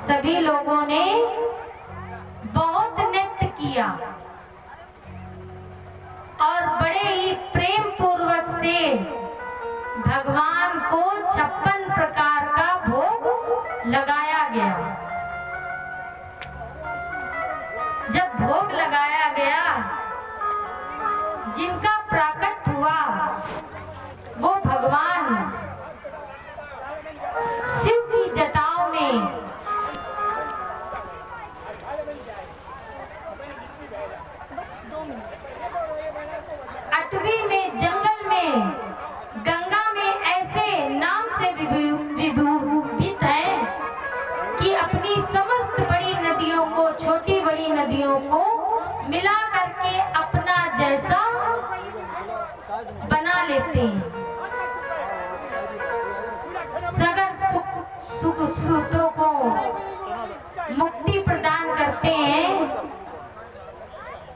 सभी लोगों ने बहुत नृत्य किया और बड़े ही प्रेम पूर्वक से भगवान को 56 प्रकार का भोग लगाया गया। जब भोग लगाया गया, जिनका प्राकट हुआ वो भगवान शिव की जटाओं में अटवी में, जंगल में, गंगा में ऐसे नाम से विभूषित है कि अपनी समस्त बड़ी नदियों को, छोटी बड़ी नदियों को मिला करके अपना जैसा बना लेते हैं। सगर सुख सुतों को मुक्ति प्रदान करते हैं।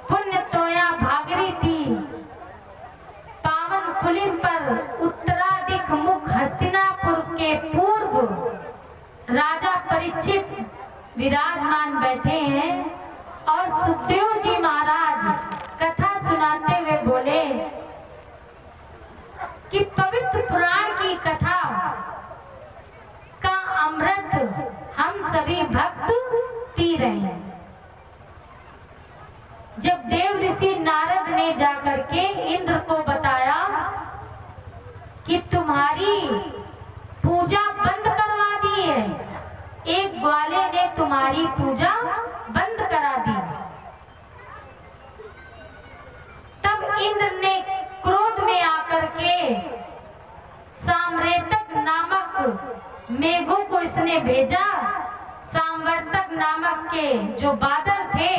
पुण्य तोया भागीरथी पावन पुलिन पर उत्तरादिक मुख हस्तिनापुर के पूर्व राजा परीक्षित विराजमान बैठे हैं और सुखदेव जी महाराज कथा सुनाते हुए बोले कि पवित्र पुराण की कथा का अमृत हम सभी भक्त पी रहे हैं। जब देव ऋषि नारद ने जाकर के इंद्र को बताया कि तुम्हारी पूजा बंद करवा दी है, एक ग्वाले ने तुम्हारी पूजा बंद करा दी, तब इंद्र ने क्रोध में आकर के सामवेतक नामक मेघों को इसने भेजा। सामवेतक नामक के जो बादल थे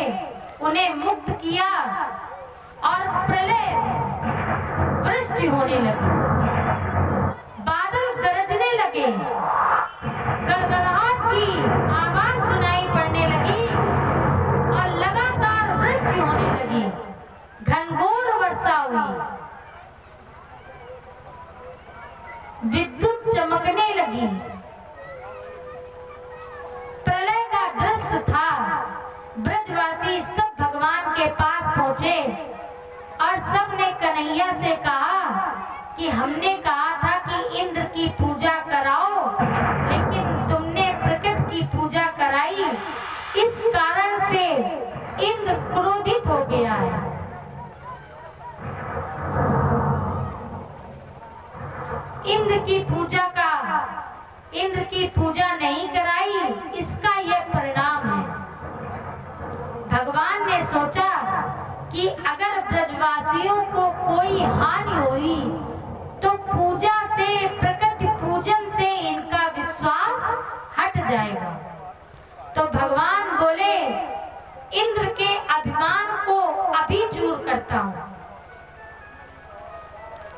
उन्हें मुक्त किया और प्रलय वृष्टि होने लगी। बादल गरजने लगे, गड़गड़ाहट की आवाज सुनाई पड़ने लगी और लगातार वृष्टि होने लगी। घनघोर वर्षा हुई, विद्युत चमकने लगी। प्रलय का दृश्य था। ब्रजवासी सब भगवान के पास पहुंचे और सब ने कन्हैया से कहा कि हमने कहा था कि इंद्र की पूजा कराओ, लेकिन तुमने प्रकृति की पूजा कराई, इस कारण से इंद्र क्रोधित हो गया है। इंद्र की पूजा नहीं कराई, इसका यह परिणाम है। भगवान ने सोचा कि अगर ब्रजवासियों को कोई हानि हुई तो पूजा से, प्रकृति पूजन से इनका विश्वास हट जाएगा। तो भगवान बोले, इंद्र के अभिमान को अभी चूर करता हूं,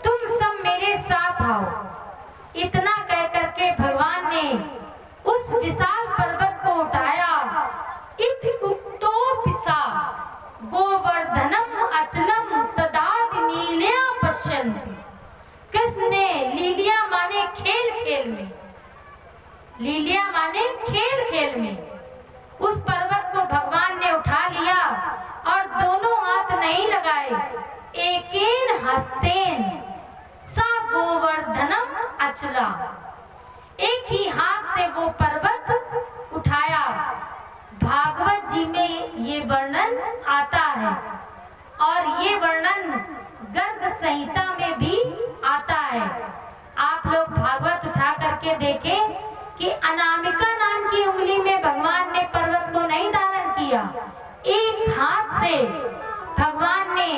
तुम सब मेरे साथ आओ। इतना कह करके भगवान ने उस विशाल पर्वत को उठाया, अचला। एक ही हाथ से वो पर्वत उठाया। भागवत जी में ये वर्णन आता है और ये वर्णन गर्ग संहिता में भी आता है। आप लोग भागवत उठा करके देखें कि अनामिका नाम की उंगली में भगवान ने पर्वत को नहीं धारण किया, एक हाथ से भगवान ने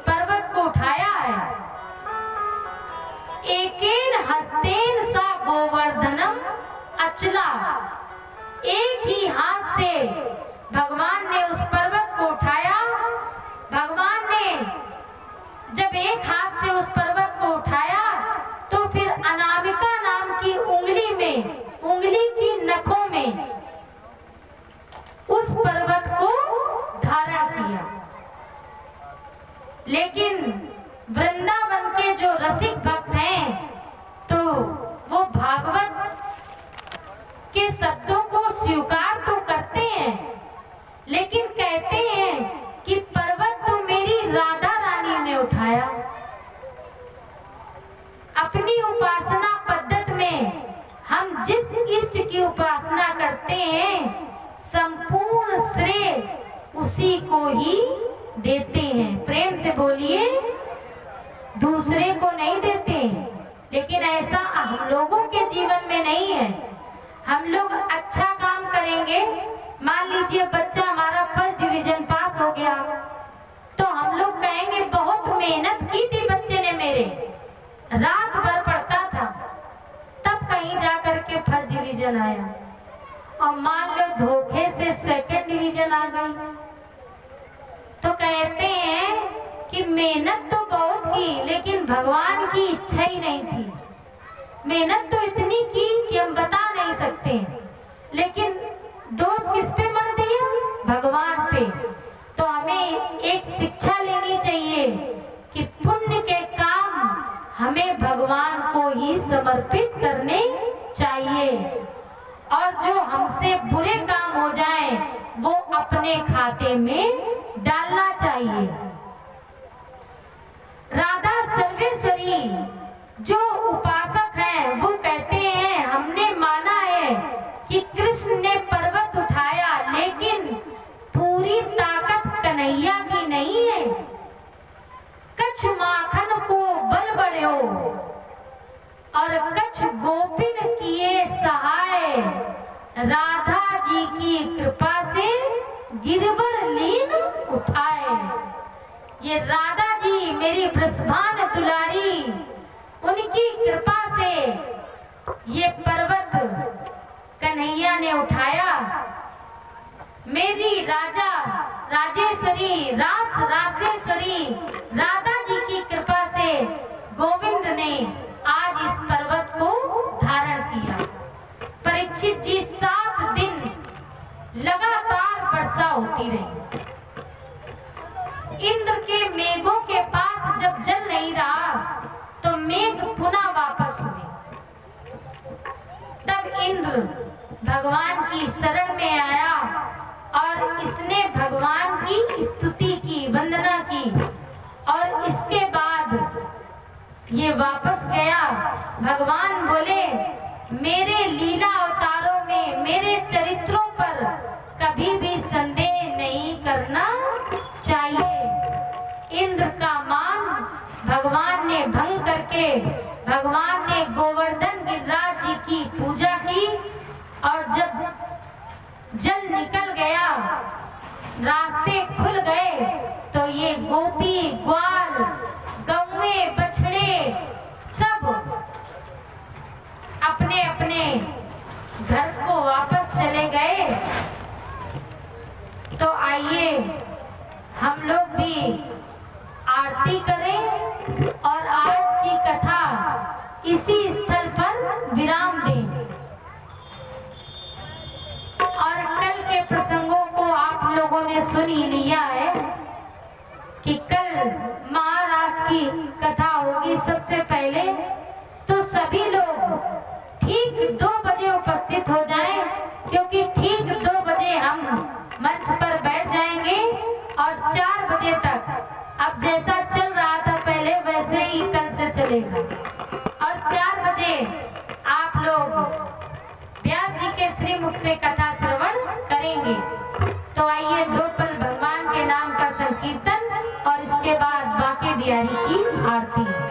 पर्वत को उठाया है। एकेन हस्तेन सा गोवर्धनम अचला। एक ही हाथ से भगवान ने उस पर्वत को उठाया। भगवान ने जब एक हाथ से उस पर्वत को उठाया तो फिर अनामिका नाम की उंगली में, उंगली की नखों में उस पर्वत को धारण किया। लेकिन वृंदावन के जो रसिक भक्त हैं तो वो भागवत के शब्दों को स्वीकार तो करते हैं, लेकिन कहते हैं कि पर्वत तो मेरी राधा रानी ने उठाया। अपनी उपासना पद्धति में हम जिस इष्ट की उपासना करते हैं संपूर्ण श्रेय उसी को ही देते हैं। प्रेम से बोलिए, दूसरे को नहीं देते। लेकिन ऐसा हम लोगों के जीवन में नहीं है। हम लोग अच्छा काम करेंगे, मान लीजिए बच्चा हमारा फर्स्ट डिवीजन पास हो गया तो हम लोग कहेंगे बहुत मेहनत की थी बच्चे ने, मेरे रात भर पढ़ता था तब कहीं जा करके फर्स्ट डिवीजन आया। और मान लो धोखे से सेकंड डिवीजन आ गई तो कहते हैं कि मेहनत तो बहुत की लेकिन भगवान की इच्छा ही नहीं थी। मेहनत तो इतनी की कि हम बता नहीं सकते, लेकिन दोष किस पे मर दिया? भगवान पे। तो हमें एक शिक्षा लेनी चाहिए कि पुण्य के काम हमें भगवान को ही समर्पित करने चाहिए और जो हमसे बुरे काम हो जाए वो अपने खाते में डालना चाहिए। राधा सर्वेश्वरी जो उपासक हैं वो कहते हैं हमने माना है कि कृष्ण ने पर्वत उठाया लेकिन पूरी ताकत कन्हैया की नहीं है। कछ माखन को बल बढ़ो और कछ गोपिन किए सहाय। राधा जी की कृपा से गिरवर लीन उठाए। ये राधा जी मेरी वृषभान दुलारी, उनकी कृपा से ये पर्वत कन्हैया ने उठाया। मेरी राजा राजेश्वरी रास रासेश्वरी राधा जी की कृपा से गोविंद ने आज इस पर्वत को धारण किया। परीक्षित जी 7 दिन लगातार वर्षा होती रही। इंद्र के मेघों के पास जब जल नहीं रहा तो मेघ पुनः वापस हुए। तब इंद्र भगवान की शरण में आया और इसने भगवान की स्तुति की, वंदना की और इसके बाद ये वापस गया। भगवान बोले मेरे लीला अवतारों में मेरे चरित्रों पर कभी भी संदेह नहीं करना चाहिए। इंद्र का मान भगवान ने भंग करके भगवान ने गोवर्धन गिरिराज जी की पूजा की और जब जल निकल गया, रास्ते खुल गए तो ये गोपी ग्वाल गौवे बछड़े सब अपने अपने घर को वापस चले गए। तो आइए हम लोग भी आरती करें और आज की कथा इसी स्थल पर विराम दें। और कल के प्रसंगों को आप लोगों ने सुन ही लिया है कि कल महाराज की कथा होगी सबसे पहले। तो सभी लोग ठीक 2 बजे उपस्थित हो जाएं, क्योंकि ठीक 2 बजे हम मंच पर बैठ जाएंगे और 4 बजे तक अब जैसा चल रहा था पहले वैसे ही कल से चलेगा। और 4 बजे करेंगे। तो आइए दो पल भगवान के नाम का संकीर्तन और इसके बाद बांके बिहारी की आरती।